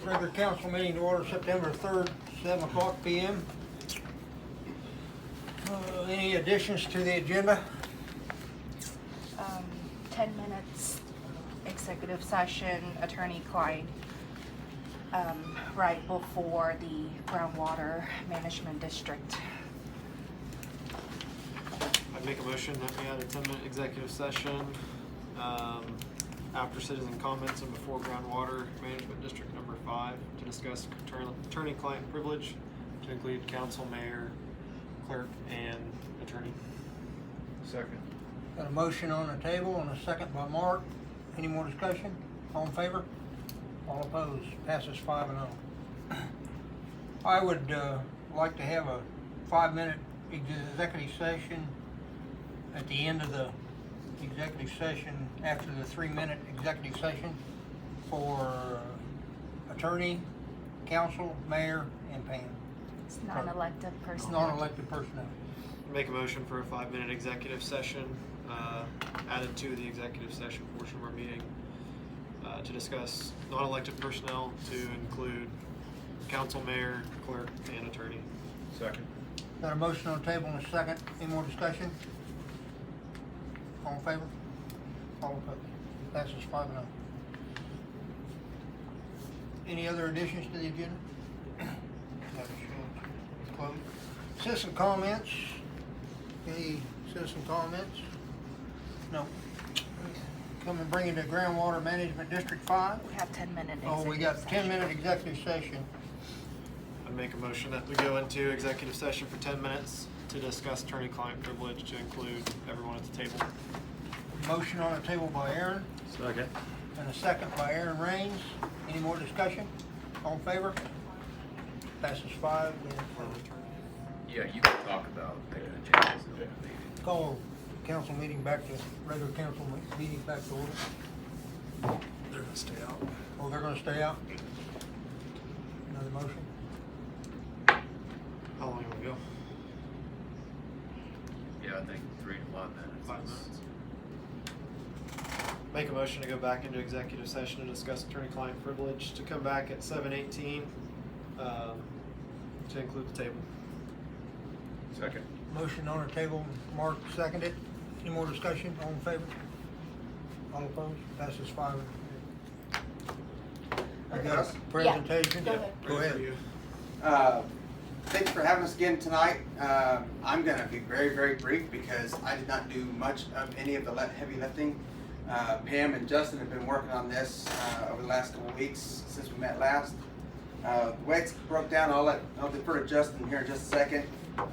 Regular council meeting to order September 3rd, 7 o'clock p.m. Any additions to the agenda? 10 minutes executive session, attorney-client, right before the groundwater management district. I'd make a motion that we had a 10-minute executive session after citizen comments and before groundwater management district number 5 to discuss attorney-client privilege to include council, mayor, clerk, and attorney. Second. Got a motion on the table and a second by Mark. Any more discussion? All in favor? All opposed? Passes 5-0. I would like to have a 5-minute executive session at the end of the executive session, after the 3-minute executive session, for attorney, council, mayor, and Pam. It's non-elected person. Non-elected personnel. Make a motion for a 5-minute executive session added to the executive session portion of our meeting to discuss non-elected personnel to include council, mayor, clerk, and attorney. Second. Got a motion on the table and a second. Any more discussion? All in favor? All opposed? Passes 5-0. Any other additions to the agenda? Close. Citizen comments. Any citizen comments? No. Come and bring it to Groundwater Management District 5. We have 10-minute executive Oh, we got session. 10-minute executive session. I'd make a motion that we go into executive session for 10 minutes to discuss attorney-client privilege to include everyone at the table. Motion on the table by Aaron Second. and a second by Aaron Raines. Any more discussion? All in favor? Passes 5. Yeah, you can talk about making the changes in the meeting. Call council meeting back to, regular council meeting back to order. They're gonna stay out. Oh, they're gonna stay out? Another motion? How long will we go? Yeah, I think 3 to 5 minutes. 5 minutes. Make a motion to go back into executive session to discuss attorney-client privilege to come back at 7:18 to include the table. Second. Motion on the table, Mark seconded. Any more discussion? All in favor? All opposed? Passes 5. I got a presentation. Go ahead. Go ahead. For you. Thanks for having us again tonight. I'm going to be very, very brief because I did not do much of any of the heavy lifting. Pam and Justin have been working on this over the last couple of weeks since we met last. The way it's broke down, I'll defer to Justin here in just a second.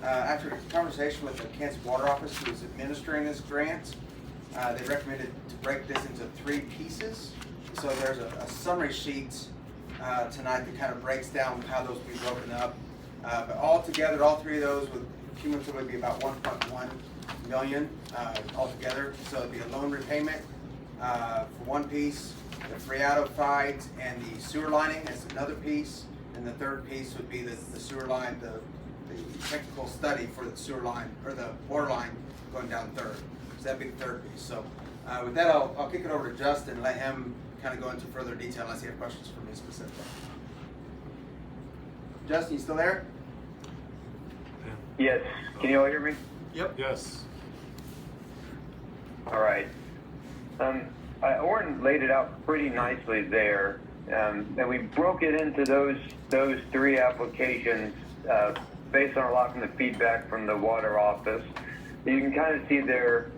After a conversation with the Kansas Water Office, who is administering this grant, they recommended to break this into 3 pieces. So there's a summary sheet tonight that kind of breaks down how those will be broken up. But all together, all 3 of those would cumulatively be about 1.1 million altogether. So it'd be a loan repayment for one piece, the Friado and the sewer lining is another piece, and the third piece would be the sewer line, the technical study for the sewer line or the water line going down third. So that'd be the third piece. So with that, I'll kick it over to Justin and let him kind of go into further detail unless you have questions for me specifically. Justin, you still there? Yes. Can you all hear me? Yep. Yes. All right. Oren laid it out pretty nicely there, and we broke it into those 3 applications based on a lot from the feedback from the water office. You can kind of see there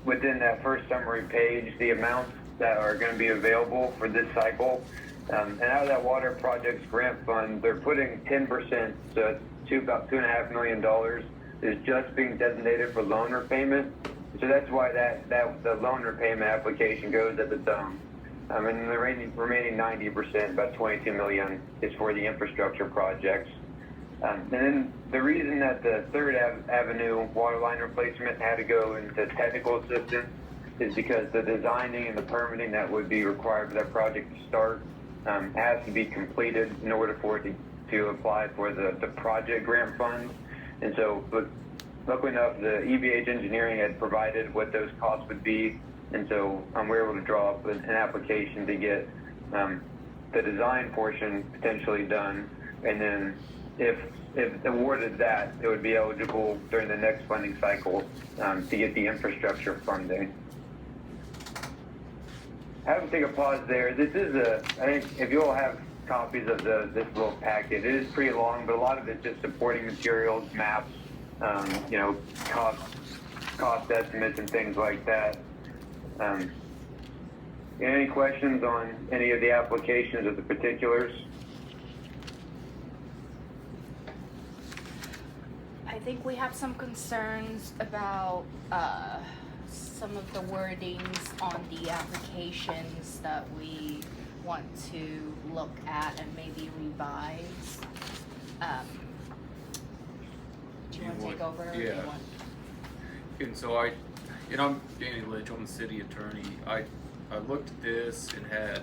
within that first summary page the amounts that are going to be available for this cycle. And out of that water projects grant fund, they're putting 10%, so about $2.5 million is just being designated for loan repayment. So that's why the loan repayment application goes at its own. And the remaining 90%, about $22 million, is for the infrastructure projects. And then the reason that the Third Avenue water line replacement had to go into technical assistance is because the designing and the permitting that would be required for that project to start has to be completed in order for it to apply for the project grant fund. And so, luckily enough, the EBH engineering had provided what those costs would be, and so we were able to draw up an application to get the design portion potentially done, and then if awarded that, it would be eligible during the next funding cycle to get the infrastructure funding. I have to take a pause there. This is I think if you all have copies of this little packet, it is pretty long, but a lot of it's just supporting materials, maps, you know, cost estimates and things like that. Any questions on any of the applications of the particulars? I think we have some concerns about some of the wordings on the applications that we want to look at and maybe revise. Do you want to take over? Or do you Yeah. want- And so I'm Danny Lynch, I'm the city attorney. I looked at this and had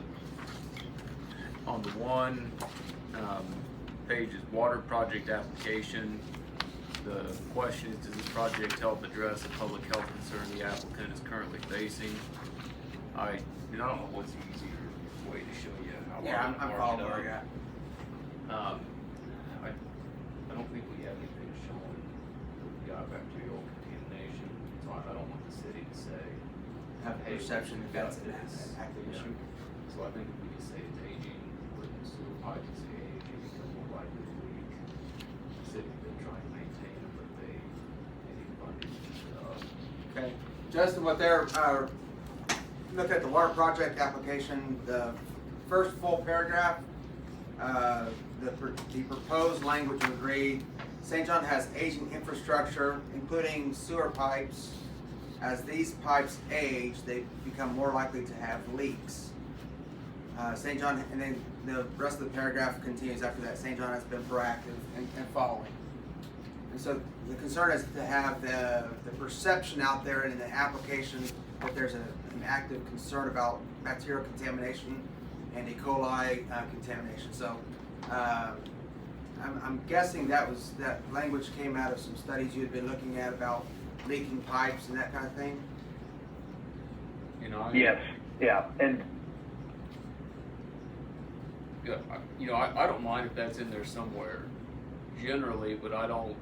on the one page is water project application. The question is, does this project help address a public health concern the applicant is currently facing? I don't know what's the easier way to show you how. Yeah, I'm I mark following it where up. you're at. I don't think we have anything showing we've got bacterial contamination, so I don't want the city to say. Have the hey, perception we've that that's got an this. active Yeah. issue. So I think if we could say it's aging, with the sewer pipe, and say aging becomes more likely to leak. The city's been trying to maintain it, but they need funding to keep it up. Okay, Justin, what they're, look at the water project application, the first full paragraph, the proposed language would read, St. John has aging infrastructure, including sewer pipes. As these pipes age, they become more likely to have leaks. St. John, and then the rest of the paragraph continues after that, St. John has been proactive and following. And so the concern is to have the perception out there in the application that there's an active concern about bacterial contamination and E. coli contamination. So I'm guessing that language came out of some studies you had been looking at about leaking pipes and that kind of thing. You know, Yes, yeah, and Yeah, I don't mind if that's in there somewhere, generally, but I don't.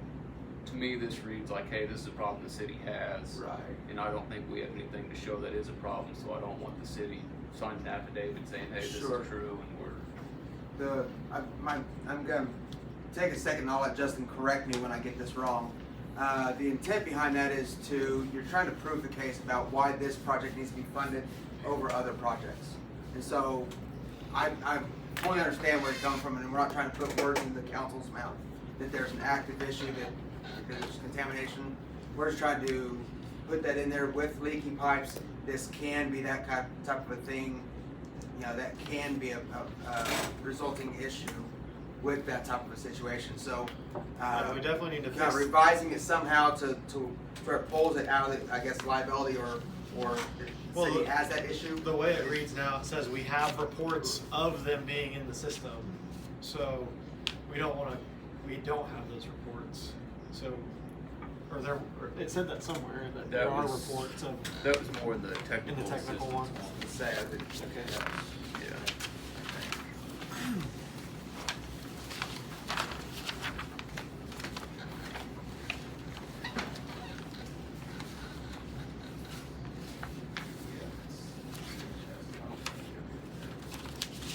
To me, this reads like, hey, this is a problem the city has, Right. and I don't think we have anything to show that is a problem. So I don't want the city signing an affidavit saying, hey, this Sure. is true, and we're. I'm gonna take a second and I'll let Justin correct me when I get this wrong. The intent behind that is you're trying to prove the case about why this project needs to be funded over other projects. And so I fully understand where you're coming from, and we're not trying to put words in the council's mouth that there's an active issue that there's contamination. We're just trying to put that in there with leaky pipes. This can be that type of a thing, that can be a resulting issue with that type of a situation. So We definitely need to kind of fix. revising it somehow to where it pulls it out of the, I guess, liability or the Well, city has that issue. The way it reads now, it says we have reports of them being in the system, so we don't have those reports. So, it said that somewhere that there are was- reports of That was more in the technical. technical systems. one. Say, I think- Okay. Yeah.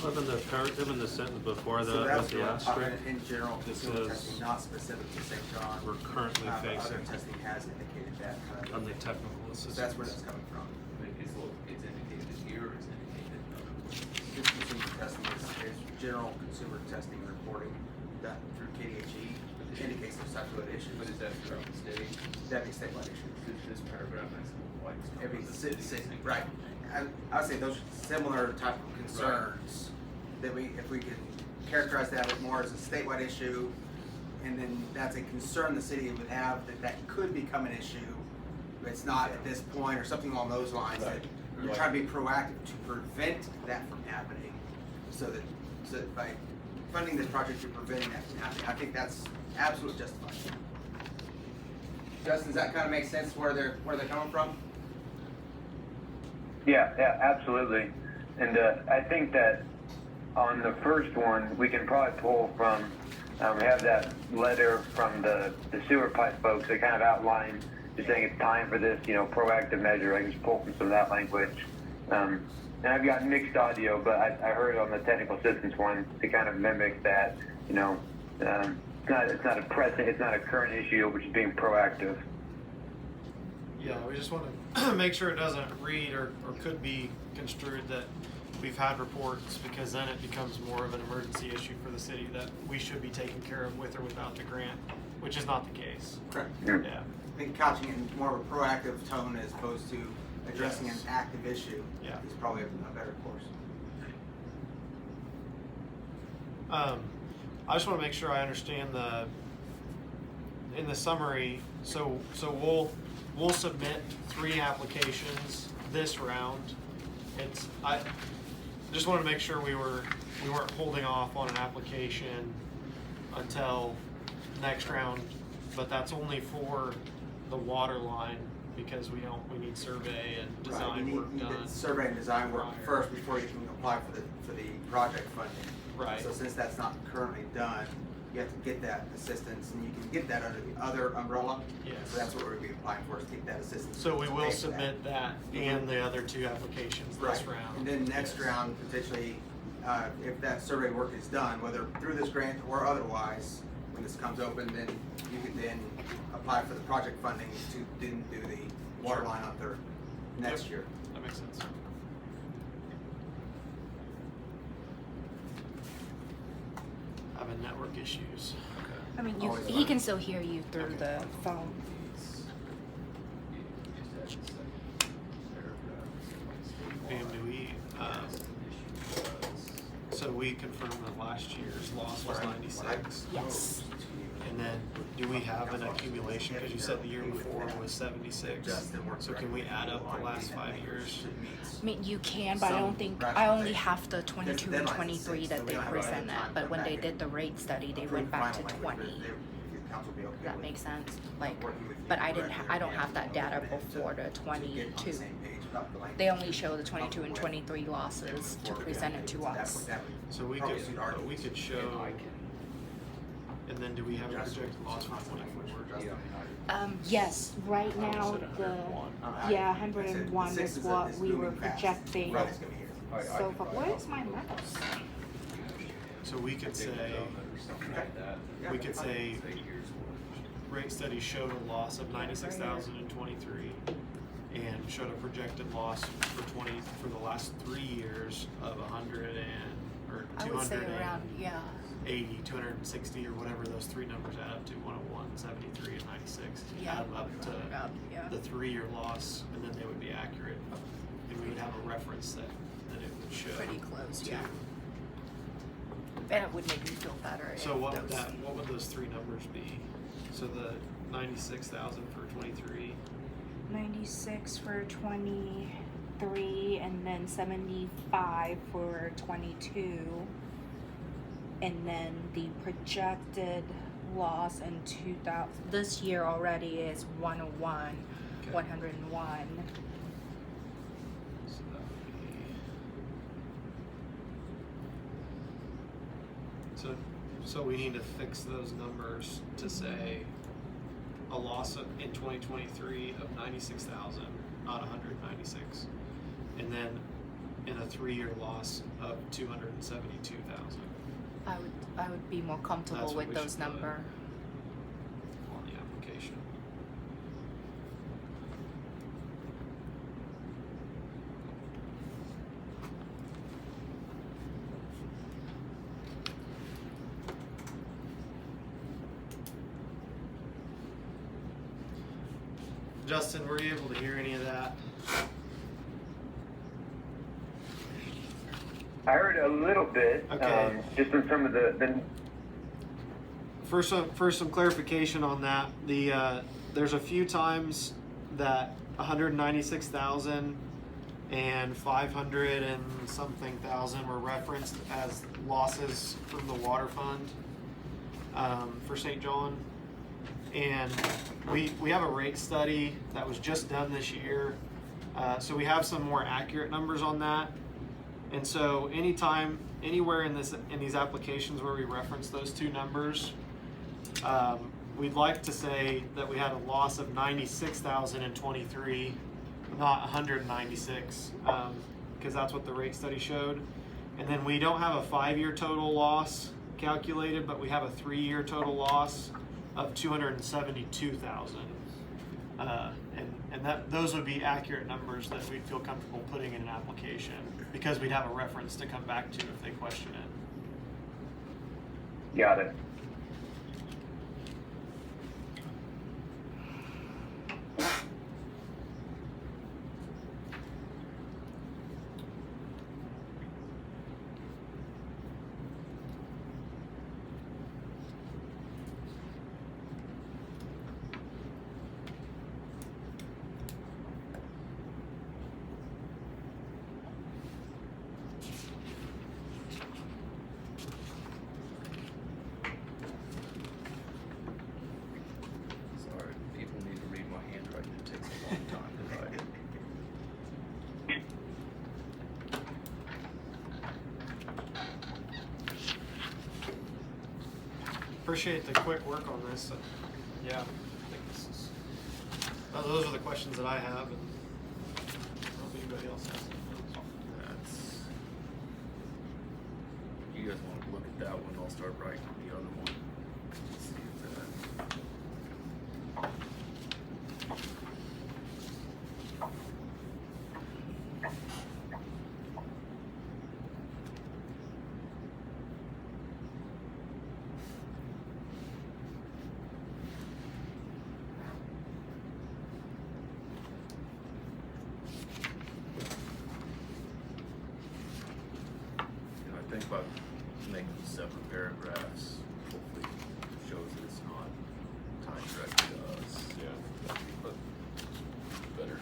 Even the sentence before So that that's with the what I'm talking asterisk, in general, This consumer is- testing, not specific to St. John. we're currently But other facing testing has indicated that kind on of, the technical so assistance. that's where that's coming from. I mean, it's indicated here, or it's indicated in other places. This consumer testing is general consumer testing and reporting done through KDHE, which indicates there's such good issues. But is that throughout the state? That'd be statewide issues. This paragraph makes it look like it's not Every the city, saying right. I would say those are similar type of concerns that if we could characterize that more as a statewide issue, and then that's a concern the city would have that could become an issue, but it's not at this point, or something along those lines, that you're trying to be proactive to prevent that from happening, so that by funding this project, you're preventing that from happening. I think that's absolutely justified. Justin, does that kind of make sense where they're coming from? yeah, absolutely. And I think that on the first one, we can probably pull from, we have that letter from the sewer pipe folks that kind of outline, just saying it's time for this, proactive measure. I can just pull from some of that language. And I've got mixed audio, but I heard on the technical assistance one to kind of mimic that, it's not a present, it's not a current issue, which is being proactive. Yeah, we just want to make sure it doesn't read or could be construed that we've had reports, because then it becomes more of an emergency issue for the city that we should be taken care of with or without the grant, which is not the case. Correct. Yeah. Yeah. I think couching it in more of a proactive tone as opposed to addressing Yes. an active issue Yeah. is probably a better course. I just want to make sure I understand in the summary. So we'll submit 3 applications this round. I just want to make sure we weren't holding off on an application until next round, but that's only for the water line, because we need survey and design work You done. need survey and design work prior. first before you can apply for the project funding. Right. So since that's not currently done, you have to get that assistance, and you can get that under the other umbrella. Yes. So that's what we're gonna be applying for, is to get that assistance. So we to will pay for submit that and the other 2 applications Right. this round. And then next Yes. round, potentially, if that survey work is done, whether through this grant or otherwise, when this comes open, then you can then apply for the project funding to then do the water Sure. line on Third next Yep. year. That makes sense. Having network issues. I mean, Always he fun. can still hear you through the phone. And do we, so we confirmed that last year's loss was 96. Yes. And then, do we have an accumulation, because you said the year before was 76? So can we add up the last 5 years? I mean, you can, but I don't think, I only have the 22 and 23 that they presented, but when they did the rate study, they went back to 20. Does that make sense? Like, but I don't have that data before the 22. They only show the 22 and 23 losses to present it to us. So we could show, and then do we have a projected loss for 24? Yes, right now, yeah, 101 is what we were projecting. So, but where's my mouse? So we could say, rate study showed a loss of 96,000 in 23 and showed a projected loss for the last 3 years of 100 or I would say 280, around, yeah. 260, or whatever those 3 numbers add up to, 101, 73, and 96. Yeah. Add them up to Yeah. the 3-year loss, and then they would be accurate. And we would have a reference that it would show. Pretty close, to- yeah. And it would make me feel better. So if what would those- what would those 3 numbers be? So the 96,000 for 23. 96 for 23, and then 75 for 22. And then the projected loss in 2000 this year already is 101, Okay. 101. So that would be. So we need to fix those numbers to say a loss in 2023 of 96,000, not 196, and then in a 3-year loss of 272,000 I would be more comfortable That's what with we those should put. numbers. on the application. Justin, were you able to hear any of that? I heard a little bit, Okay. just in some of the For some clarification on that, there's a few times that 196,000 and 500 and something thousand were referenced as losses from the water fund for St. John, and we have a rate study that was just done this year, so we have some more accurate numbers on that. And so anytime, anywhere in these applications where we reference those two numbers, we'd like to say that we had a loss of 96,000 in 23, not 196, because that's what the rate study showed. And then we don't have a 5-year total loss calculated, but we have a 3-year total loss of 272,000. And those would be accurate numbers that we'd feel comfortable putting in an application, because we'd have a reference to come back to if they question it. Got it. Sorry, people need to read my handwriting. It takes a long time to write. Appreciate the quick work on this. Yeah, I think this is. Those are the questions that I have, and I don't know if anybody else has any. That's. You guys want to look at that one? I'll start writing the other one. Let's see if that. I think by making separate paragraphs, hopefully shows that it's not tied directly to us. Yeah. But better.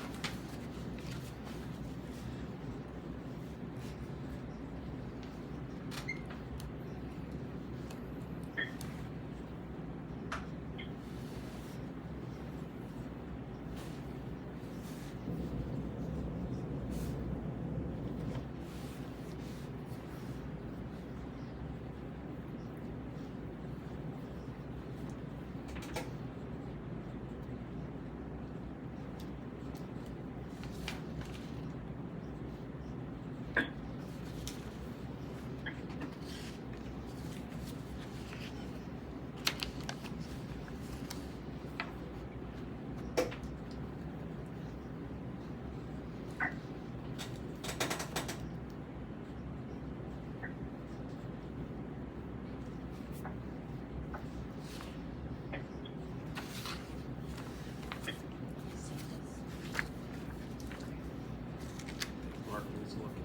Mark needs to look at it.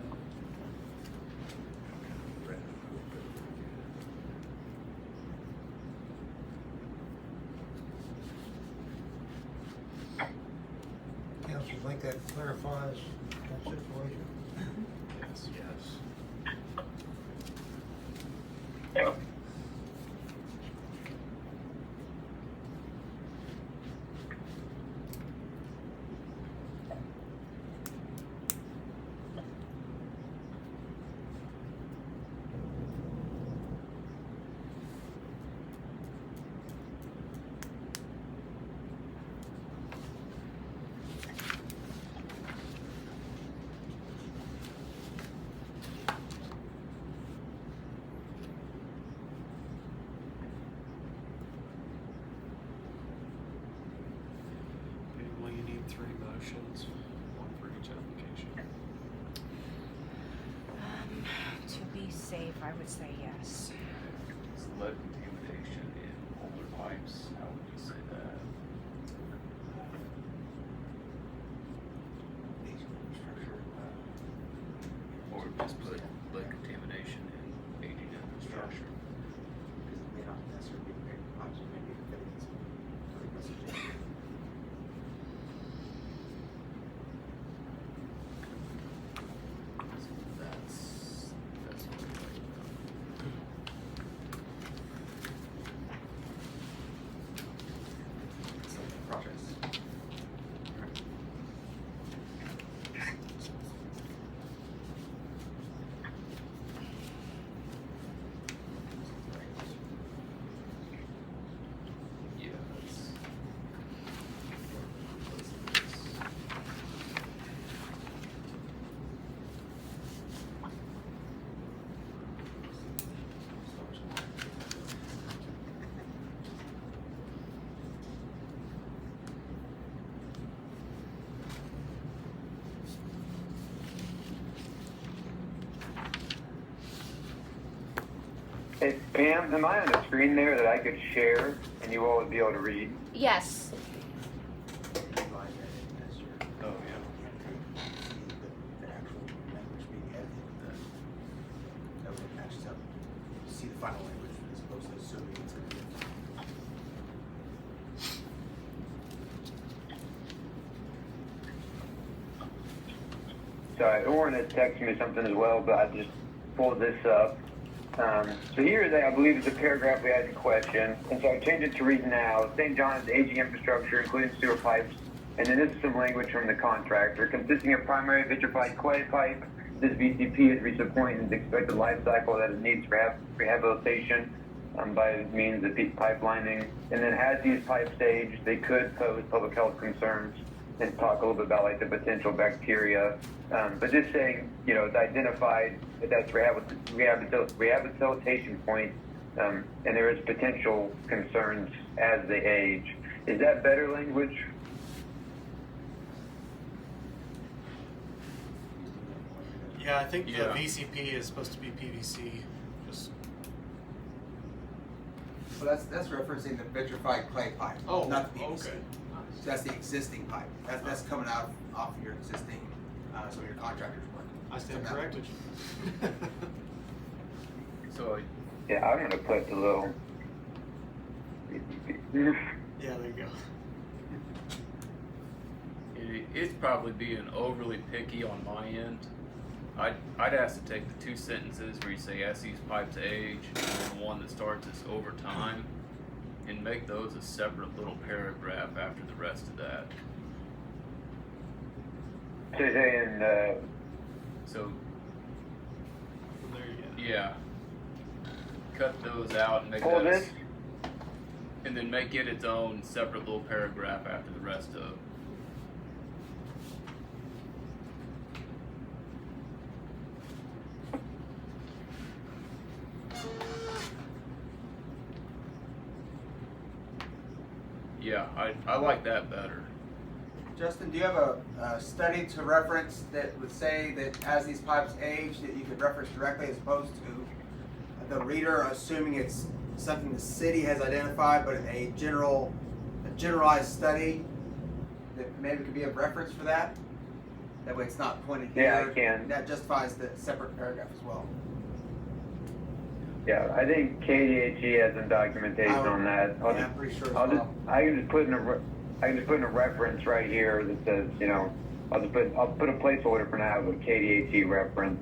Council think that clarifies that situation? Yes. Will you need 3 motions, one for each application? To be safe, I would say yes. Is lead contamination in older pipes? How would you say that? Or just put lead contamination in aging infrastructure? That's what I'm writing down. Hey, Pam, am I on the screen there that I could share and you all would be able to read? Yes. Oh, yeah. The actual language being edited, that would match up. See the final language as opposed to assuming it's gonna be. Sorry, Oren had texted me something as well, but I just pulled this up. So here, I believe, is the paragraph we had in question, and so I changed it to read now. St. John's aging infrastructure, including sewer pipes, and then this is some language from the contractor, consisting of primary vitrified clay pipe. This VCP has reached a point in the expected life cycle that it needs rehabilitation by means of pipelining. And then as these pipes age, they could pose public health concerns, and talk a little bit about like the potential bacteria. But just saying, you know, it's identified that that's rehabilitation point, and there is potential concerns as they age. Is that better language? Yeah, I think Yeah. the VCP is supposed to be PVC. Just So that's referencing the vitrified clay pipe, oh, not the PVC. okay. So that's the existing pipe. That's coming out off of your existing, some of your contractors' work. I stand So that- corrected. So Yeah, I'm gonna put the little. Yeah, there you go. it's probably being overly picky on my end. I'd ask to take the two sentences where you say as these pipes age, and then the one that starts is over time, and make those a separate little paragraph after the rest of that. So you're saying, So There you go. yeah, cut those out and make pull that, this. and then make it its own separate little paragraph after the rest of. Yeah, I like that better. Justin, do you have a study to reference that would say that as these pipes age, that you could reference directly as opposed to the reader assuming it's something the city has identified, but a generalized study that maybe could be a reference for that? That way it's not pointed here. Yeah, I can. That justifies the separate paragraph as well. Yeah, I think KDHE has some documentation on that. Yeah, I'm pretty sure as I'll just, well. I can just put in a reference right here that says, you know, I'll put a placeholder for now with KDHE reference.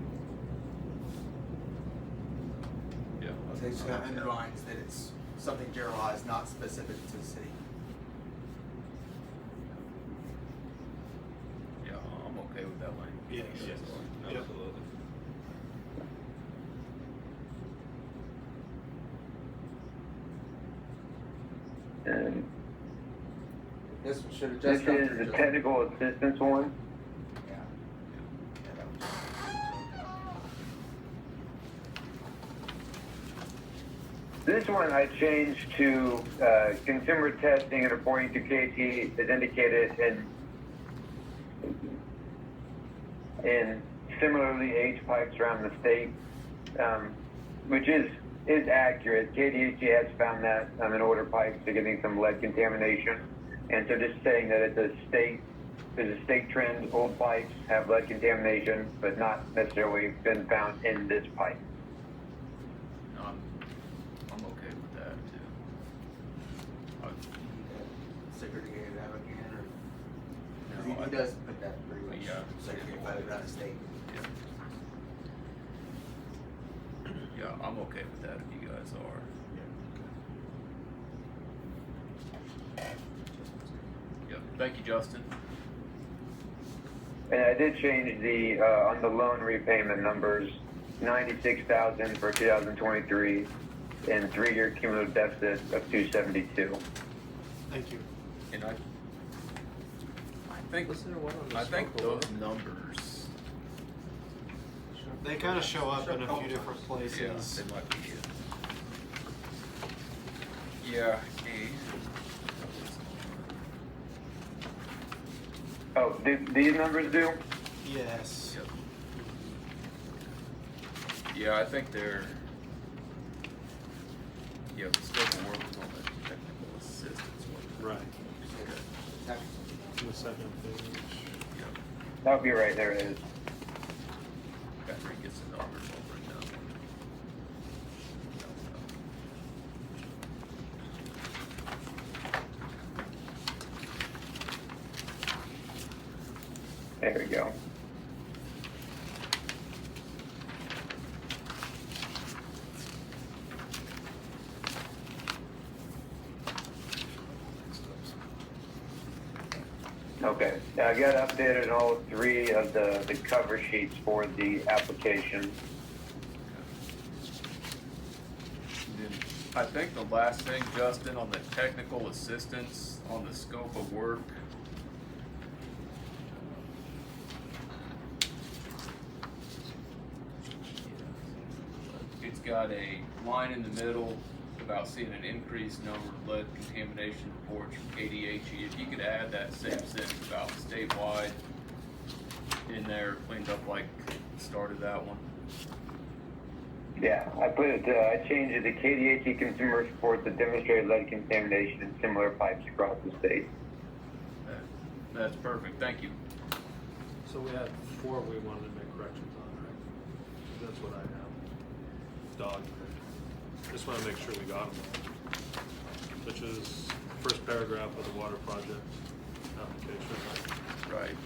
Yeah. So it just kind of underlines that it's something generalized, not specific to the city. Yeah, I'm okay with that language. Yes. Yes, Yep. absolutely. And This one should this adjust. up is to the just- technical assistance one. Yeah. Yeah, that was- This one I changed to consumer testing and reporting to KT as indicated in similarly aged pipes around the state, which is accurate. KDHE has found that in older pipes they're getting some lead contamination, and so just saying that there's a state trend. Old pipes have lead contamination, but not necessarily been found in this pipe. No, I'm okay with that too. Segregated out again, or? 'Cause No, he does put that pretty much Yeah. segregated by around the state. Yeah, I'm okay with that if you guys are. Yep, thank you, Justin. And I did change the on the loan repayment numbers, 96,000 for 2023, and 3-year cumulative deficit of 272. Thank you. And I think, Wasn't there one on the I think smoke those numbers, They kind of show up in a few different yeah, places. they might be it. Yeah, okay. Oh, these numbers do? Yes. Yep. Yeah, I think they're, Yeah, the scope of work is on the technical assistance one. Right. Okay. The second page. Yep. That'll be right there. It is. After he gets the numbers, I'll bring down. There we go. Okay, I got updated all three of the cover sheets for the application. And then I think the last thing, Justin, on the technical assistance, on the scope of work. It's got a line in the middle about seeing an increased number of lead contamination reports from KDHE. If you could add that same sentence about statewide in there, cleaned up like the start of that one. Yeah, I put it. I changed it to KDHE consumer reports that demonstrate lead contamination in similar pipes across the state. That's perfect, thank you. So we had 4 we wanted to make corrections on, right? That's what I have. Dog. Just want to make sure we got them. Which is first paragraph of the water project application, right? Right.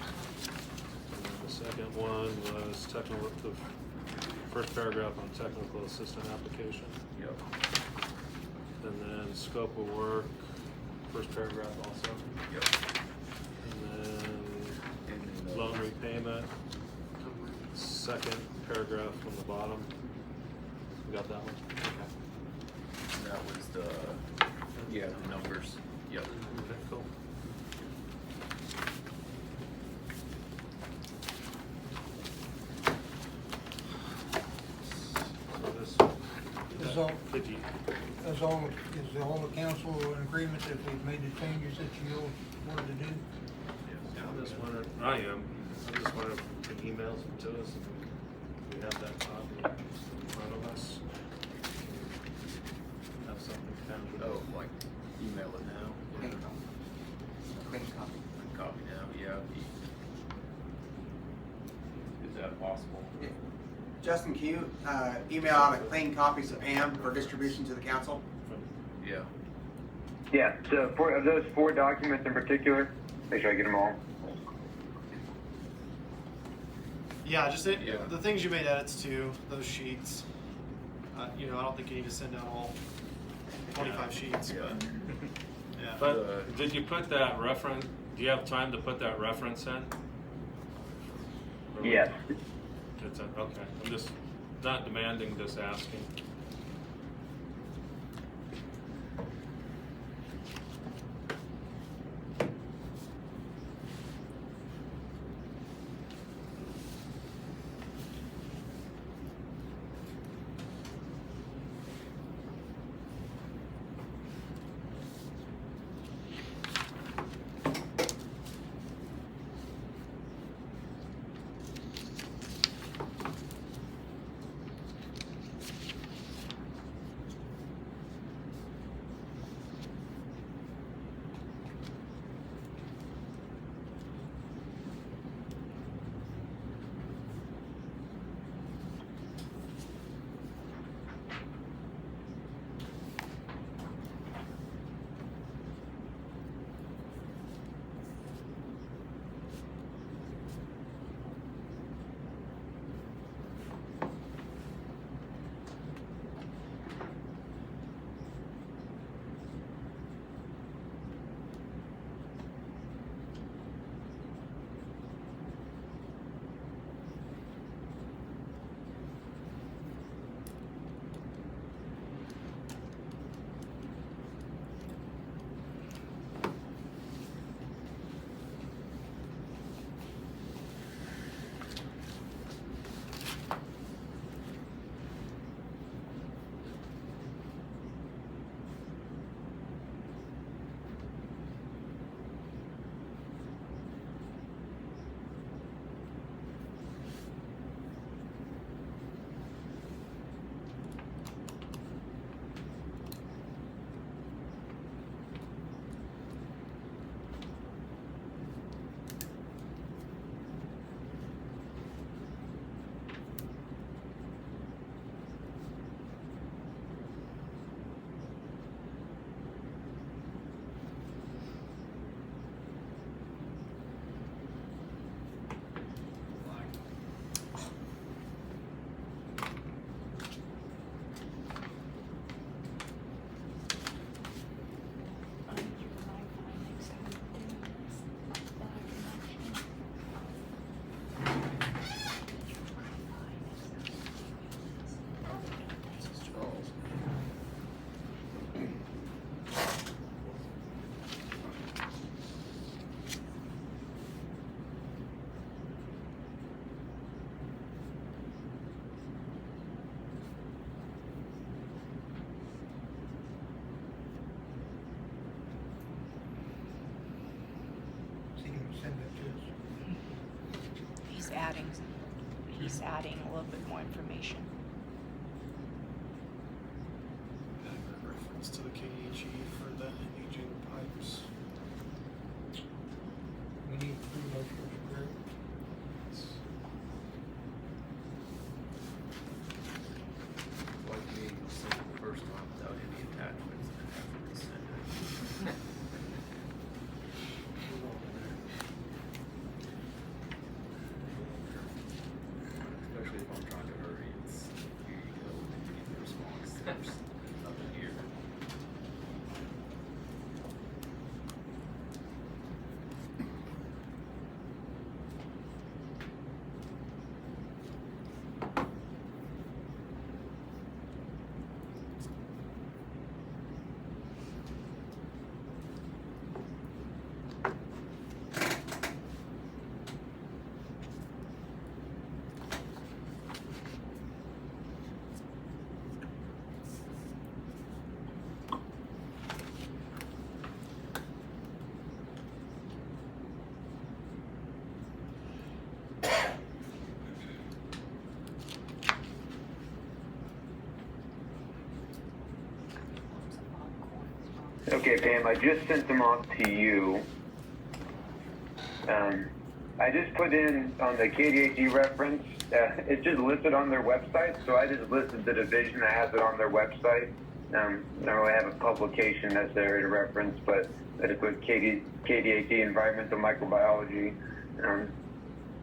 And then the second one was technical, the first paragraph on technical assistant application. Yep. And then scope of work, first paragraph also. Yep. And then And then, loan repayment, second paragraph from the bottom. You got that one? Okay. and that was the numbers. Yep. Okay, cool. So this, Is all, did you, is all the council in agreement that we've made the changes that you wanted to do? I just wondered, I am, I just wondered if you can email them to us and we have that copy in front of us. Have something tangible. Oh, like email it now. Clean copy. Copy now. Yeah. Is that possible? Yeah. Justin, can you email out a clean copy to Pam for distribution to the council? Yeah. Yeah. So for of those 4 documents in particular, make sure I get them all. Yeah, just Yeah. the things you made edits to, those sheets. You know, I don't think you need to send out all 25 sheets, Yeah. but yeah. But did you put that reference, do you have time to put that reference in? Or- Yes. It's a, okay, I'm just not demanding, just asking. things. He's adding a little bit more information. Adding that reference to the KDHE for the aging pipes. We need 3 motions, Greg. Like me, sent it the first time without any attachments and then have to resend it. Especially if I'm trying to hurry, it's, here you go, and you get the response, there's nothing here. Okay, Pam, I just sent them off to you. I just put in on the KDHE reference, it's just listed on their website, so I just listed the division that has it on their website. I don't really have a publication necessary to reference, but I just put KDHE Environmental Microbiology,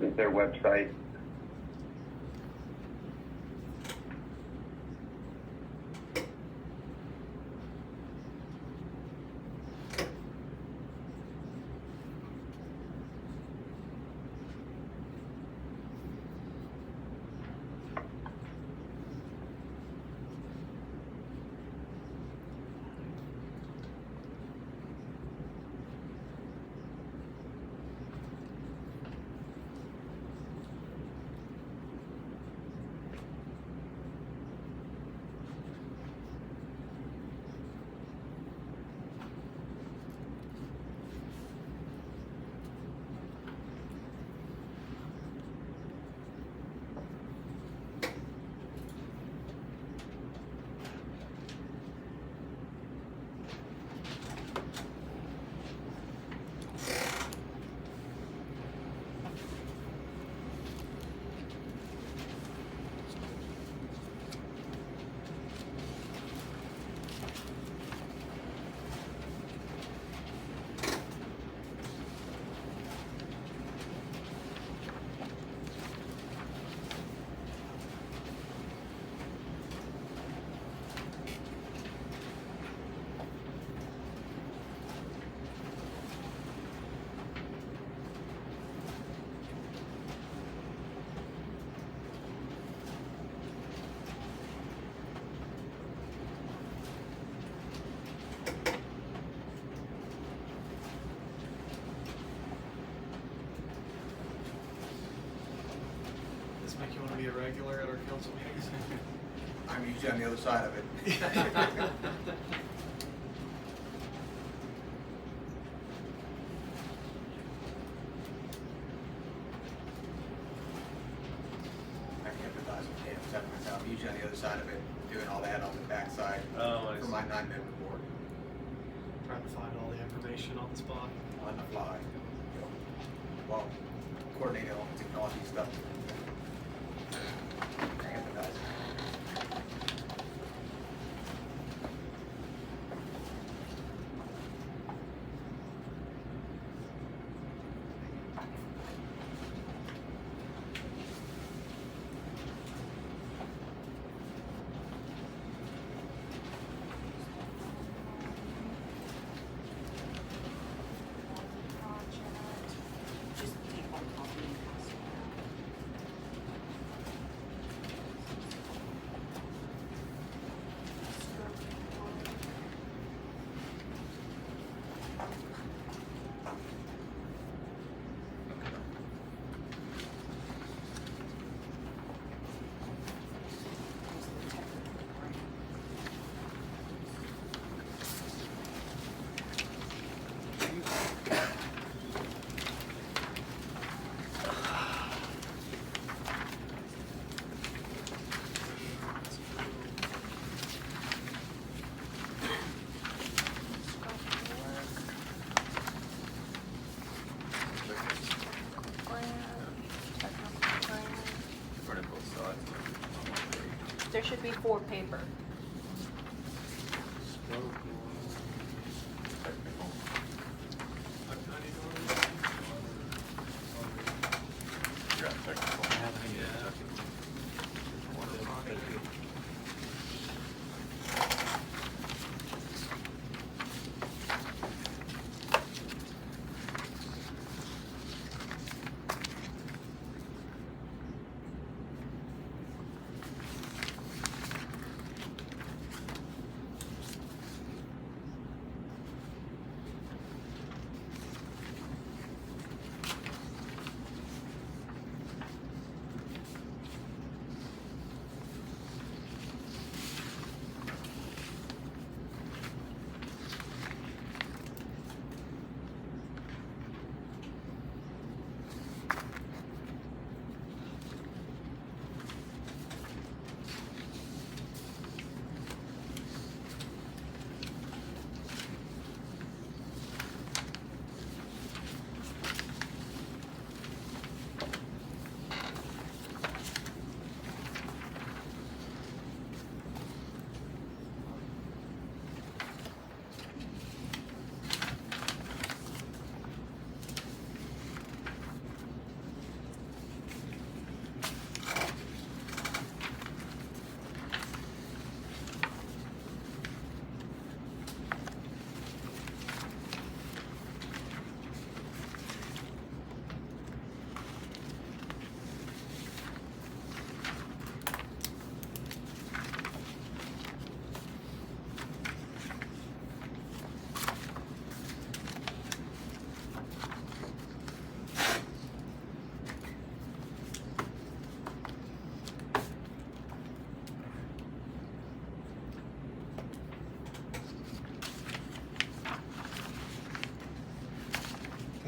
their website. Does this make you want to be a regular at our council meetings? I'm usually on the other side of it. I can empathize with him, except myself. I'm usually on the other side of it, doing all that on the backside Oh, I for see. my 9-member board Trying to find all the information on the spot. on the fly. Well, coordinating all the technology stuff. I empathize. Just take one copy and pass it around. be 4 paper. Yeah, technical.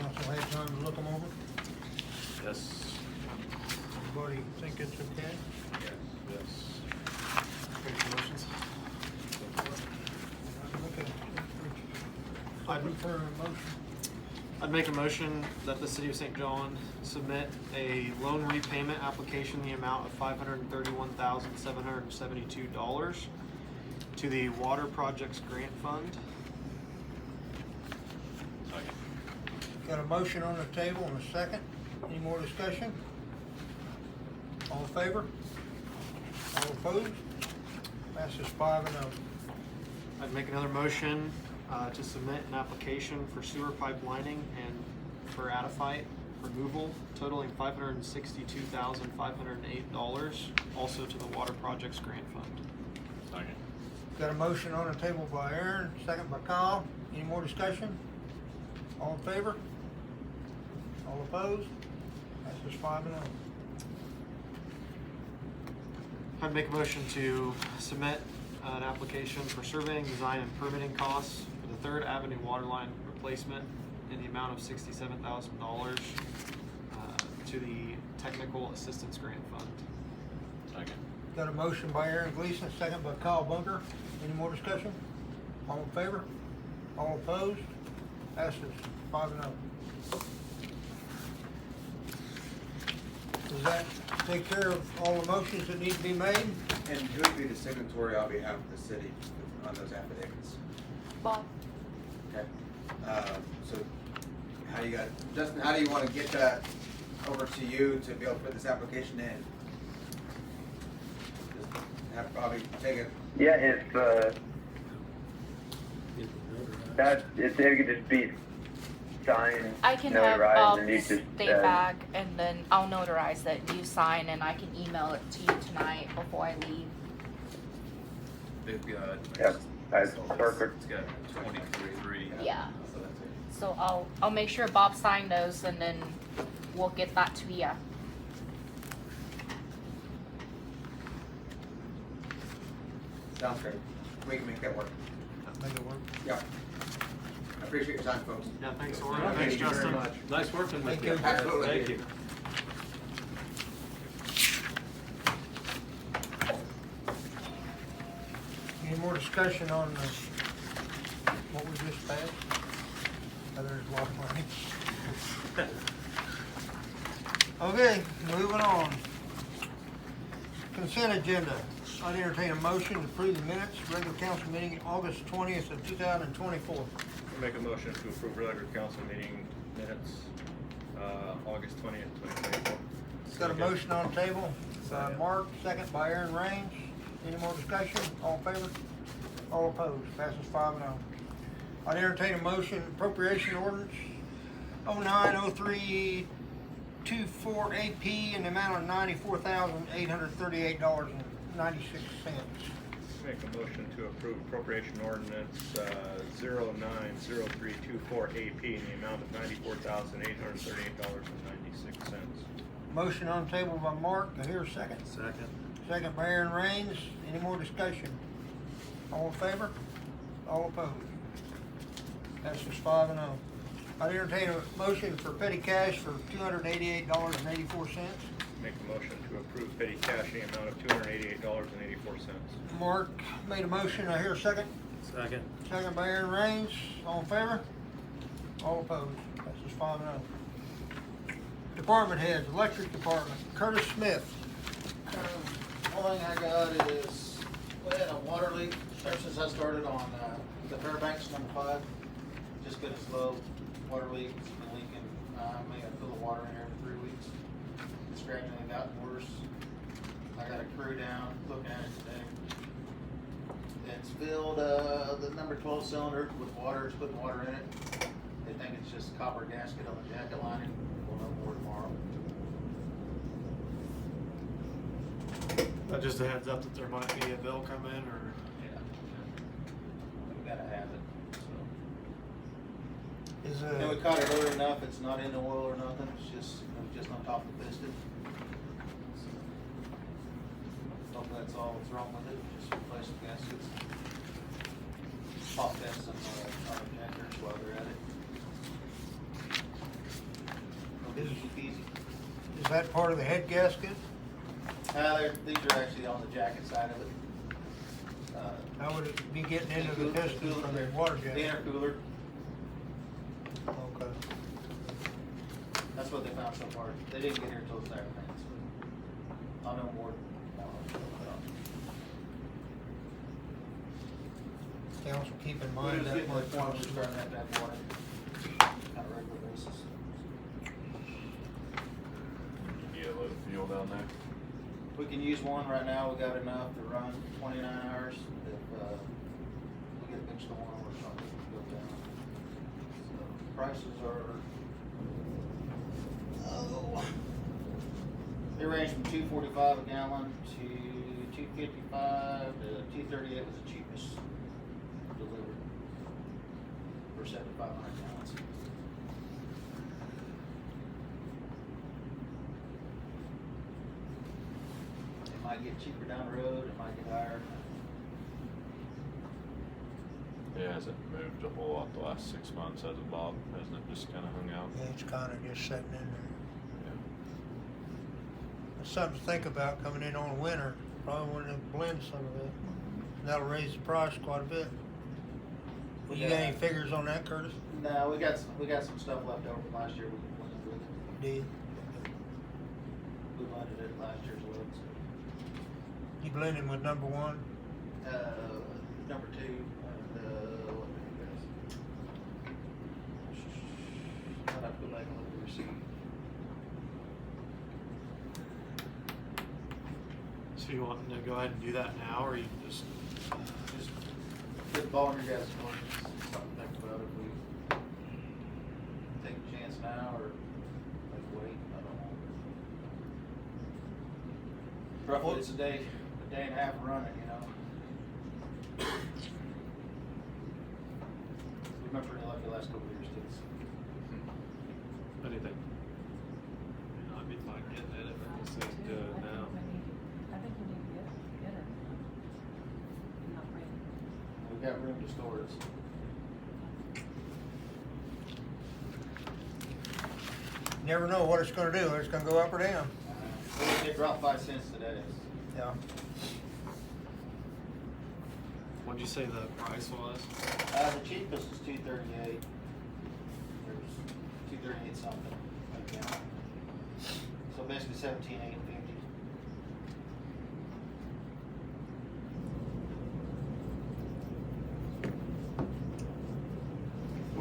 Council had time to look them over? Yes. Everybody think it's okay? Yes. Ready for motions? Okay. I'd- Open for a motion. I'd make a motion that the City of St. John submit a loan repayment application in the amount of $531,772 to the Water Projects Grant Fund. Got a motion on the table and a second. Any more discussion? All in favor? All opposed? Passes 5-0. I'd make another motion to submit an application for sewer pipe lining and for Adafite removal totaling $562,508, also to the Water Projects Grant Fund. Second. Got a motion on the table by Aaron, second by Kyle. Any more discussion? All in favor? All opposed? Passes 5-0. I'd make a motion to submit an application for surveying, design, and permitting costs for the 3rd Avenue water line replacement in the amount of $67,000 to the Technical Assistance Grant Fund. Second. Got a motion by Aaron Gleason, second by Kyle Bunker. Any more discussion? All in favor? All opposed? Passes 5-0. Does that take care of all the motions that need to be made? And who would be the signatory on behalf of the city on those affidavits? Bob? Okay. So how you got, Justin, how do you want to get that over to you to be able to put this application in? Just have Bobby take it. Yeah, if it could just be signed, I can have notarized, Bob and you just stay back and then I'll notarize it, you sign, and I can email it to you tonight before I leave. They've got. Yep, that's so it's- perfect. It's got 23. Yeah. So that's it. So I'll make sure Bob signed those and then we'll get that to you. Sounds great. We can make that work. Make it work. Yeah. I appreciate your time, folks. Yeah, thanks, Orr. Thank Thanks, you very Justin. much. Nice working with Thank you. you. Absolutely. Thank you. Any more discussion on what we just passed? There's a lot of money. Okay, moving on. Consent agenda. I'd entertain a motion to approve the minutes, regular council meeting, August 20th of 2024. Make a motion to approve regular council meeting minutes, August 20th, 2024. Got a motion on the table by Second. Mark, second by Aaron Raines. Any more discussion? All in favor? All opposed? Passes 5-0. I'd entertain a motion, appropriation ordinance 090324 AP in the amount of $94,838.96. Make a motion to approve appropriation ordinance 090324 AP in the amount of $94,838.96. Motion on the table by Mark. I hear a second. Second. Second by Aaron Raines. Any more discussion? All in favor? All opposed? Passes 5-0. I'd entertain a motion for petty cash for $288.84. Make a motion to approve petty cash in the amount of $288.84. Mark made a motion. I hear a second. Second. Second by Aaron Raines. All in favor? All opposed? Passes 5-0. Department heads, electric department, Curtis Smith. Only thing I got is, we had a water leak ever since I started on, the Fairbanks number 5. Just been a slow water leak, it's been leaking, maybe I fill the water in here every 3 weeks. It's gradually gotten worse. I got a crew down looking at it today. It's filled, the number 12 cylinder with water, it's putting water in it. They think it's just copper gasket on the jacket lining. We'll know more tomorrow. Just a heads up that there might be a bill come in, or? Yeah. We gotta have it, so. Is And we caught it early enough, it's not in the oil or nothing, it's just on top of the piston. Hopefully that's all that's wrong with it, just replace the gaskets. Pop test some, our injectors while they're at it. Easy peasy. is that part of the head gasket? These are actually on the jacket side of it. How would it be getting into the piston from the water The jet? intercooler, Okay. that's what they found so far. They didn't get here until Saturday, so I'll know more tomorrow. Council, keep in We're mind just that getting to the much. point where we're starting to have that water on a regular basis. You get a load of fuel down there? We can use one right now, we got enough to run 29 hours. If, we get a big storm or something, we'll go down. So, prices are, they range from $2.45 a gallon to $2.55 to $2.38 was the cheapest delivered for 7,500 gallons. It might get cheaper down the road, it might get higher. Yeah, hasn't moved a whole lot the last 6 months, has it, Bob? Hasn't it just kinda hung out? Yeah, it's kind of just sitting in there. Yeah. It's something to think about coming in on winter. Probably want to blend some of it. That'll raise the price quite a bit. You got any figures on that, Curtis? No, we got some stuff left over from last year we can blend with it. Did We blended it last year's load, so. you blending with number one? Number 2, and, what did you guys? I'd have to go back and look at the receipt. So you want to go ahead and do that now, or you just? Just get the ball in your guys' court, something to think about if we take a chance now or like wait, I don't know. Roughly it's a day and a half of running, you know. We've been pretty lucky the last couple of years too. Anything? I'd be fine getting it if it says do it now. I think we need to get it. Not right. We've got room to store it. Never know what it's going to do. It's going to go up or down. It dropped 5 cents today. Yeah. What'd you say the price was? The cheapest is $2.38. There's $2.38 something like that. So basically $17,850.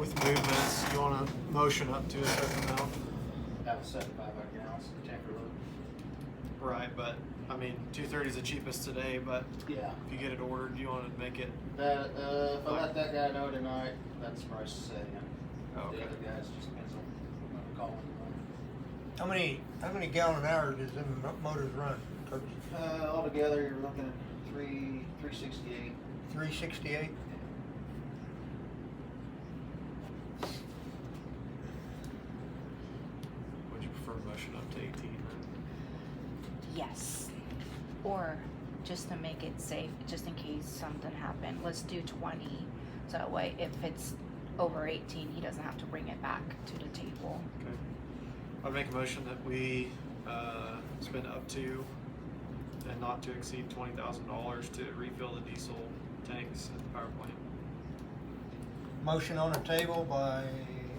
with movements, you want to motion up to a certain amount? Have a 75 gallons tanker load. Right, but, I mean, 230 is the cheapest today, but Yeah. if you get it ordered, you want to make it, That, if I let that guy know tonight, that's the price to set in. okay. The other guys just depends on when we call them. How many gallon hours does them motors run, Curtis? Altogether, you're looking at 368. 368? Would you prefer motion up to 18 then? Yes. Or just to make it safe, just in case something happened, let's do 20. So that way, if it's over 18, he doesn't have to bring it back to the table. Okay. I'd make a motion that we, spend up to and not to exceed $20,000 to refill the diesel tanks at the power plant. Motion on the table by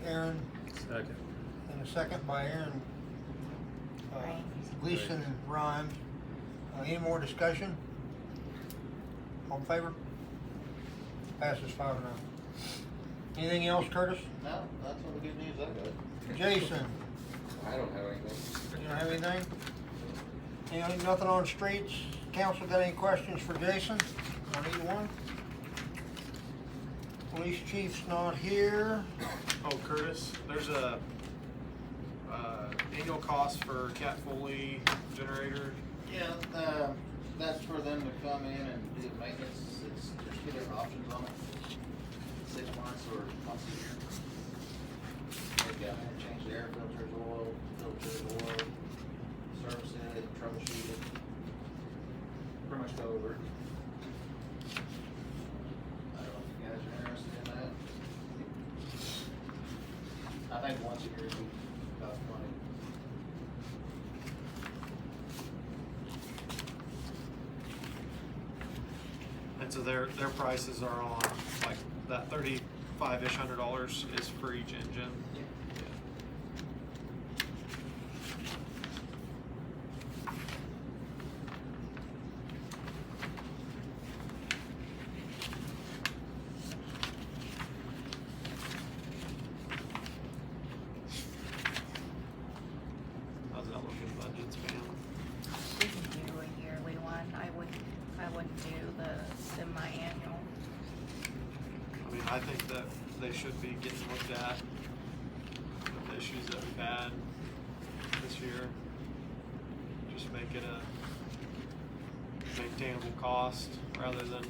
Aaron, Second. and a second by Aaron. Right. Gleason and Rhymes. Any more discussion? All in favor? Passes 5-0. Anything else, Curtis? No, that's all the good news I got. Jason, I don't have anything. you don't have anything? Nothing on streets? Council got any questions for Jason on either one? Police chief's not here. Oh, Curtis, there's a, annual cost for Cat Foley generator. Yeah, that's for them to come in and do the maintenance. There's two different options on it. 6 months or once a year. They go in and change the air filters, oil, service it, troubleshoot it. Pretty much go over it. I don't know if you guys are interested in that. I think once a year would be about plenty. And so their prices are on, like, that $35-ish $100 is for each engine. How's that looking budgets, Pam? We can do a yearly one. I wouldn't do the semi-annual. I mean, I think that they should be getting looked at with the issues that we've had this year. Just make it a maintainable cost rather than,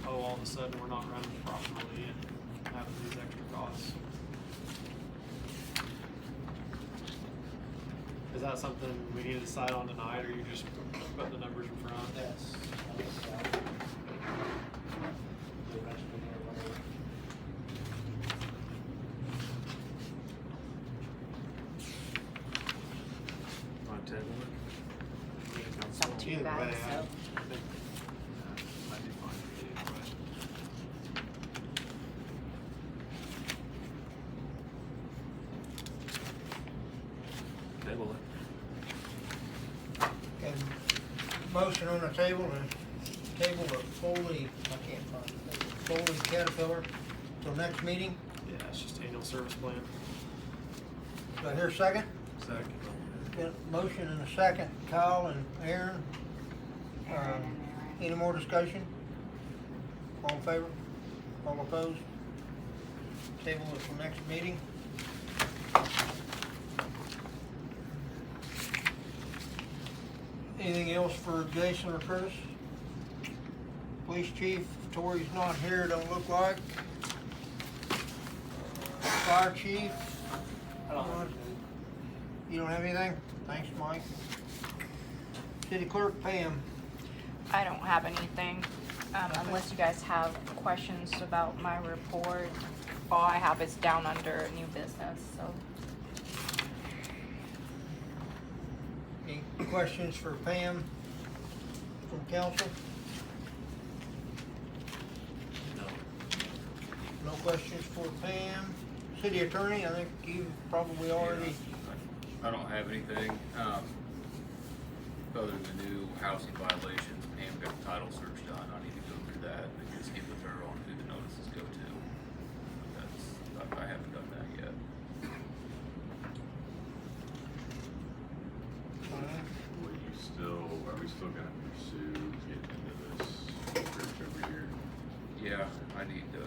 oh, all of a sudden we're not running properly and having these extra costs. Is that something we need to decide on tonight, or you just put the numbers in front? That's, On table it. It's up to you Either guys, way, so. I think, might be fine for you either way. Table it. And motion on the table and table the Foley, I can't find it, Foley Caterpillar till next meeting. Yeah, it's just annual service plan. Do I hear a second? Second. Got a motion and a second, Kyle and Aaron. Any more discussion? All in favor? All opposed? Table it for next meeting. Anything else for Jason or Curtis? Police chief, Tori's not here, don't look like. Fire chief? You don't have anything? Thanks, Mike. City clerk, Pam. I don't have anything, unless you guys have questions about my report. All I have is down under new business, so. Any questions for Pam from council? No. No questions for Pam. City attorney, I think you probably already, I don't have anything, other than new housing violations. Pam got the title search done. I need to go through that and just get with her on who the notices go to. That's yeah, I need to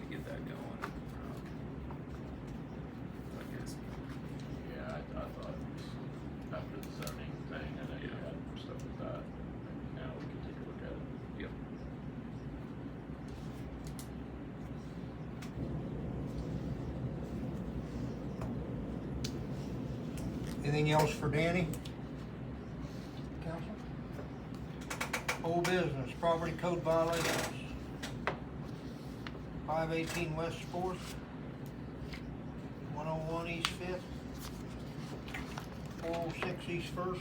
get that going. I guess. Yeah, I thought after the zoning thing, I know you had stuff with that. Now we can take a look at it. Yep. Anything else for Danny? Council? Old business, property code violations. 518 West 4th, 101 East 5th, 406 East 1st,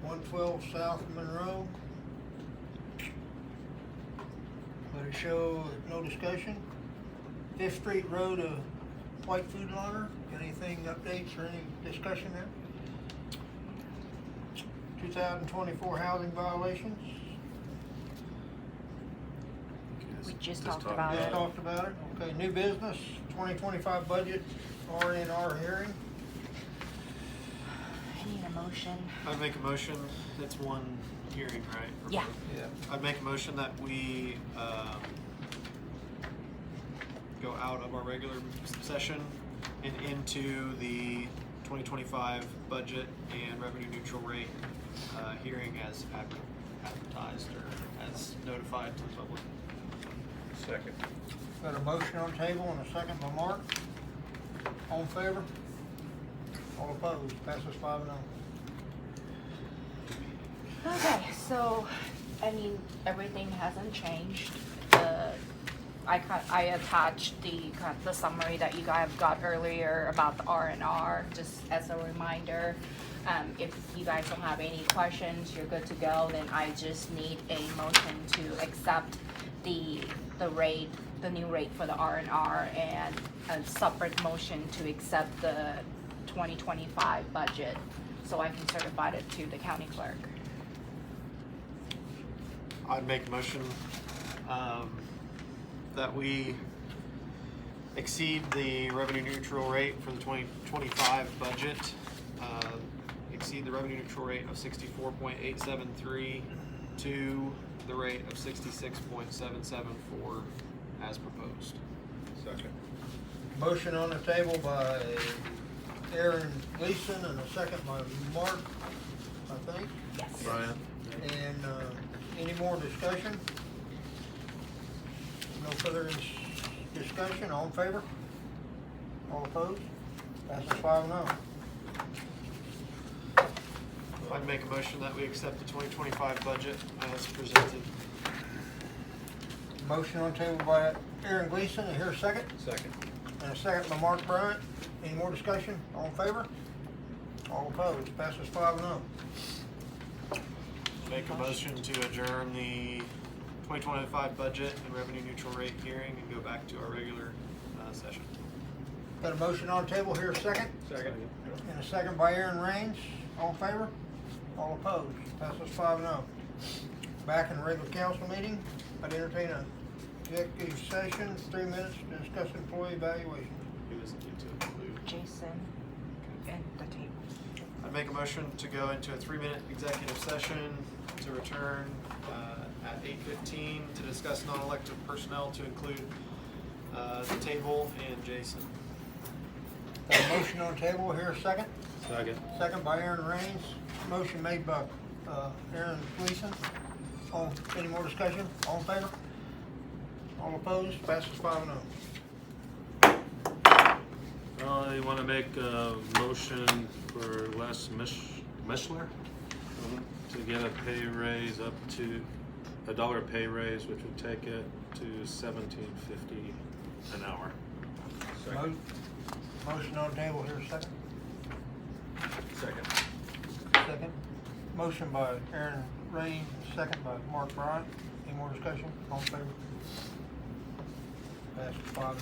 112 South Monroe. Let it show no discussion. 5th Street Road to White Food Locker. Anything updates or any discussion there? 2024 housing violations. We just talked about Just it. talked about it. Okay, new business, 2025 budget, R&R hearing. I need a motion. I'd make a motion, it's one hearing, right? Or Yeah. both? Yeah. I'd make a motion that we, go out of our regular session and into the 2025 budget and revenue neutral rate, hearing as advertised or as notified to the public. Second. Got a motion on the table and a second by Mark. All in favor? All opposed? Passes 5-0. Okay, so, I mean, everything hasn't changed. I attached the summary that you guys got earlier about the R&R, just as a reminder. If you guys don't have any questions, you're good to go, then I just need a motion to accept the rate, the new rate for the R&R, and a separate motion to accept the 2025 budget, so I can certify it to the county clerk. I'd make a motion, that we exceed the revenue neutral rate for the 2025 budget, exceed the revenue neutral rate of 64.873 to the rate of 66.774 as proposed. Second. Motion on the table by Aaron Gleason and a second by Mark, I think. Yes. Brian? And, any more discussion? No further discussion, all in favor? All opposed? Passes 5-0. I'd make a motion that we accept the 2025 budget as presented. Motion on the table by Aaron Gleason, and here a second, Second. and a second by Mark Bryant. Any more discussion? All in favor? All opposed? Passes 5-0. Make a motion to adjourn the 2025 budget and revenue neutral rate hearing and go back to our regular session. Got a motion on the table, here a second, Second. and a second by Aaron Raines. All in favor? All opposed? Passes 5-0. Back in the regular council meeting, I'd entertain a executive session, 3 minutes to discuss employee evaluation. Who does it need to include? Jason and the table. I'd make a motion to go into a 3-minute executive session to return at 8:15 to discuss non-elected personnel to include the table and Jason. Got a motion on the table, here a second, Second. second by Aaron Raines. Motion made by Aaron Gleason. Any more discussion? All in favor? All opposed? Passes 5-0. I want to make a motion for Les Mischler to get a pay raise up to $1 pay raise, which would take it to $17.50 an hour. Motion on the table, here a second, Second. second. Motion by Aaron Raines, second by Mark Bryant. Any more discussion? All in favor? Passes 5-0.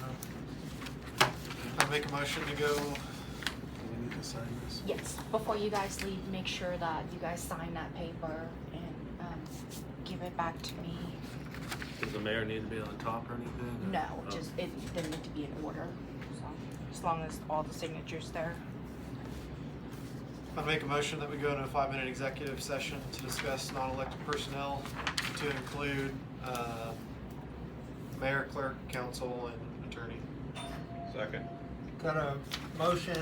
I'd make a motion to go. Do we need to sign this? Yes, before you guys leave, make sure that you guys sign that paper and give it back to me. Does the mayor need to be on top or anything? No, Oh. just, it didn't need to be in order, so, as long as all the signatures there. I make a motion that we go into a 5-minute executive session to discuss non-elected personnel to include mayor, clerk, council, and attorney. Second. Got a motion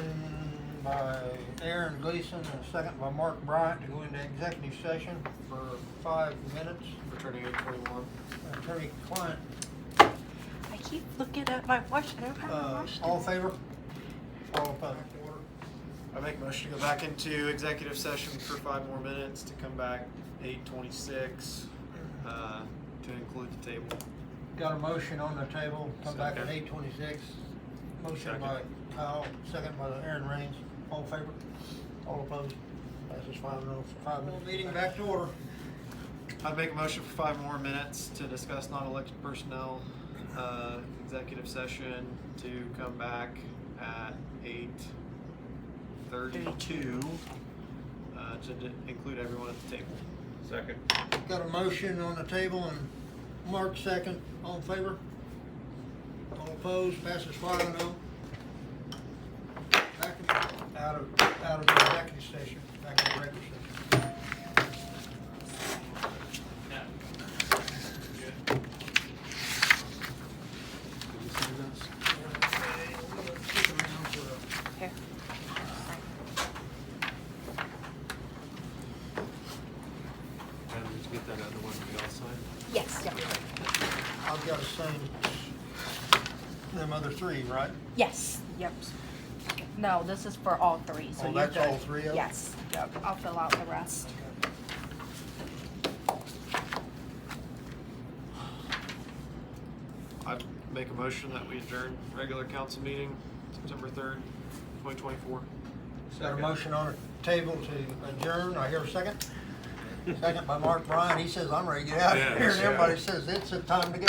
by Aaron Gleason and a second by Mark Bryant to go into executive session for 5 minutes. Returning 8:21. Attorney-client, I keep looking at my watch, I don't have my watch. all in favor? All opposed? I make a motion to go back into executive session for 5 more minutes to come back 8:26 to include the table. Got a motion on the table, come back at Second. 8:26. Motion by Kyle, second by Aaron Raines. All in favor? All opposed? Passes 5-0 for 5 minutes. Meeting back to order. I'd make a motion for 5 more minutes to discuss non-elected personnel, executive session to come back at 8:32 to include everyone at the table. Second. Got a motion on the table and Mark second. All in favor? All opposed? Passes 5-0. Back out of the executive session, back in the regular session. Here. And did you get that other one we all signed? Yes, yep. I've got to sign them other 3, right? Yes, yep. No, this is for all 3, so Oh, you're that's good. all 3 of them? Yes, yep, I'll fill out the rest. I'd make a motion that we adjourn regular council meeting September 3rd, 2024. Got a motion on the table to adjourn. I hear a second. Second by Mark Bryan. He says, I'm ready to get out of Yeah, here. And yeah. everybody says, it's a time to go.